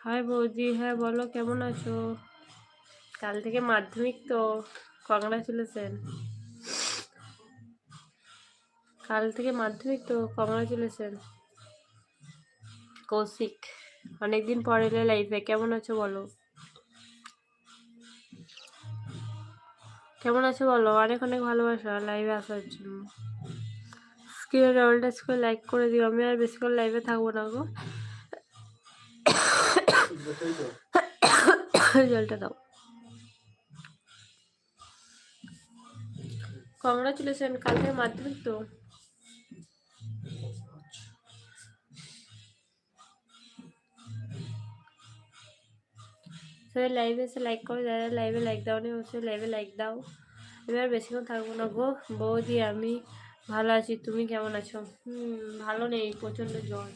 High বৌদি, হ্যাঁ বলো কেমন আছো? কাল থেকে মাধ্যমিক তো, কংগ্রাচুলেশন। কাল থেকে মাধ্যমিক তো, কংগ্রাচুলেশন। কৌশিক, অনেকদিন পর এলে লাইফে, কেমন আছো বলো? কেমন আছো বলো? অনেক অনেক ভালোবাসা লাইভে আসার জন্য। স্ক্রিনে ডবল টাচ করে লাইক করে দিও। আমি আর বেশিক্ষণ লাইভে থাকবো না গো। জলটা দাও। কংগ্রাচুলেশন, কাল থেকে মাধ্যমিক তো। সবাই লাইভে এসে লাইক করো, যারা লাইভে লাইক দাও নি অবশ্যই লাইভে লাইক দাও। এবার বেশিক্ষণ থাকবো না গো। বৌদি আমি ভালো আছি, তুমি কেমন আছো? ভালো নেই, প্রচণ্ড জ্বর।